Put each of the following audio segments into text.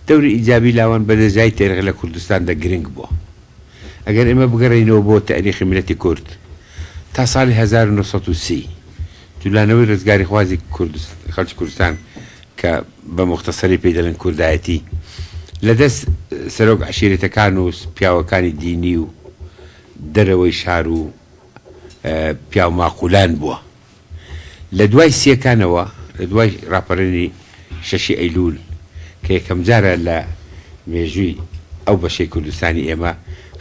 دەوری ئیجابی لاوان بەدەجای تێرغ لە کوردستاندا گرنگ بووە. ئەگەر ئێمە بگەڕێنەوە بۆ تاریخی ملەتی کورد تا ساڵی 1930 جولانەوەی ڕزگاری خوازی خەڵکی کوردستان کە بە مختصری پێی دەڵێن کوردایەتی لەدەست سەرۆک عەشیرەتەکان و پیاوەکانی دینی و دەرەوەی شار و پیاو ماقولان بووە. لە دوای سیەکانەوە لە دوای ڕاپەڕێنی 6 ئەیلول کە یەکەم جارە لە مێژووی ئەو بەشەی کوردستانی ئێمە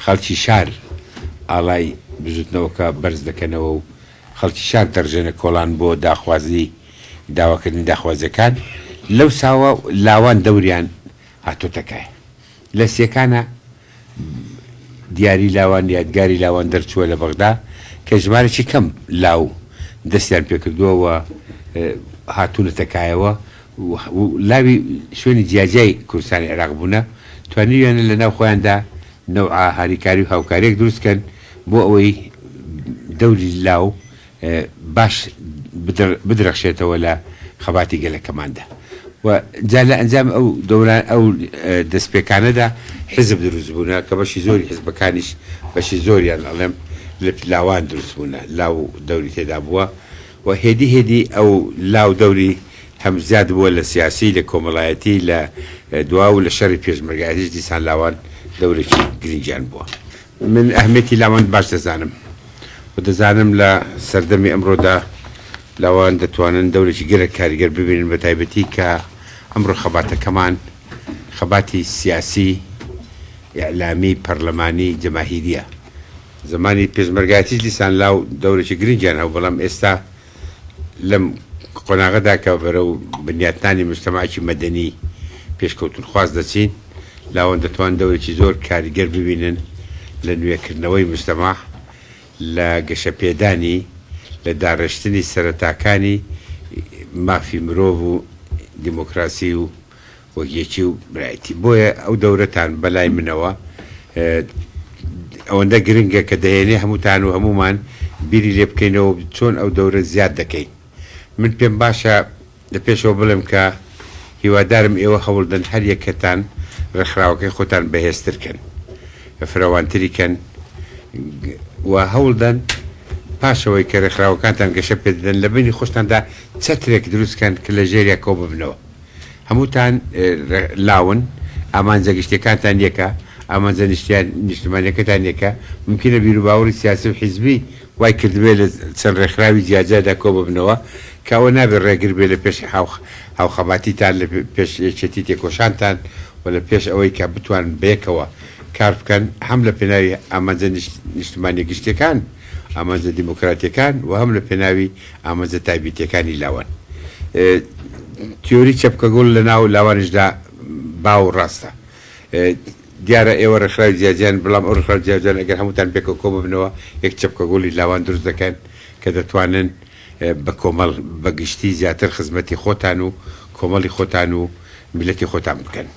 خەڵکی شار ئاڵای بزوتنەوەکە بەرز دەکەنەوە و خەڵکی شار دەڕژێنە کۆڵان بۆ داخوازی داواکردنی داخوازیەکان لەو ساوە لاوان دەوریان هاتۆتەکایە. لە سیەکانە دیاری لاوان یادگاری لاوان دەرچووە لە بەغدا کە ژمارەی کەم لاو دەستیان پێکردووەوە هاتوونەتەکایەوە و لاوی شوێنی جیاجای کوردستانی عێراق بوونە توانیویانە لە ناو خۆیاندا نەوعا هاریکاری و هاوکاریەک دروستکەن بۆ ئەوەی دەوری لاو باش بدرەخشێتەوە لە خەباتی گەلەکەماندا. و جا لە ئەنجام ئەو دەوران ئەو دەستپێکانەدا حزب دروست بوونە کە بەشی زۆری حزبەکانیش بەشی زۆریان ئەڵێم لە لاوان دروست بوونە لاو دەوری تێدا بووە و هێدی ئەو لاو دەوری هەم زیاد بووە لە سیاسی لە کۆمەڵایەتی لە دوا و لە شەڕی پێشمەرگایەتیش دیسان لاوان دەورێکی گرنگیان بووە. من ئەهمیەتی لاوان باش دەزانم و دەزانم لە سەردەمی ئەمڕۆدا لاوان دەتوانن دەورێکی گەرە کاریگەر ببینن بە تایبەتی کە ئەمڕۆ خەباتەکەمان خەباتی سیاسی ئیعلامی پەرلەمانی جەماهیریە. زمانی پێشمەرگایەتیش دیسان لاو دەورێکی گرنگیان هەبوو بەڵام ئێستا لەم قۆناغەدا کە بەرەو بنیاتنانی مجتەماعێکی مەدەنی پێشکەوتن خواز دەچین لاوان دەتوان دەورێکی زۆر کاریگەر ببینن لە نوێکردنەوەی مجتەماع لە گەشەپێدانی لە داڕێشتنی سەرەتاکانی مافی مرۆڤ و دیمۆکراسی و وەکیەکی و برایەتی. بۆیە ئەو دەورەتان بەلای منەوە ئەوەندە گرنگە کە دەهێنێ هەمووتان و هەمومان بیری لێ بکەینەوە چۆن ئەو دەورە زیاد دەکەین. من پێم باشە لە پێشەوە بڵێم کە هیوادارم ئێوە هەوڵدەن هەر یەکەتان ڕێکخراوەکەی خۆتان بەهێزترکەن فراوانتریکەن و هەوڵدەن پاشەوەی کە ڕێکخراوەکانتان گەشە پێدەدەن لە بینی خۆشتاندا چەترێک دروستکەن کە لە ژێریا کۆ ببنەوە. هەمووتان لاون ئامانجە گشتەکانتان یەکە ئامانجە نیشتمانیەکەتان یەکە ممکنە بیر و باوەڕی سیاسی و حیزبی وای کردبێ لە چەند ڕێکخراوی جیاجادا کۆ ببنەوە کەەوە نابێت ڕێگر بێ لە پێش هاوخەباتیتان لە پێش یەکێتی تێکۆشانتان و لە پێش ئەوەی کە بتوان بەیەکەوە کار بکەن هەم لە پێناوی ئامانجە نیشتمانی گشتەکان ئامانجە دیموکراتیەکان و هەم لە پێناوی ئامانجە تایبەتیەکانی لاوان. تیۆری چەپکەگوڵ لە ناو لاوانشدا باو ڕاستە. دیارە ئێوە ڕێکخراوی جیاجیان بەڵام ئەو ڕێکخراوی جیاجیان ئەگەر هەمووتان پێکەوە کۆ ببنەوە یەک چەپکەگوڵی لاوان دروست دەکەن کە دەتوانن بە کۆمەڵ بەگشتی زیاتر خزمەتی خۆتان و کۆمەڵی خۆتان و میلەتی خۆتان بکەن.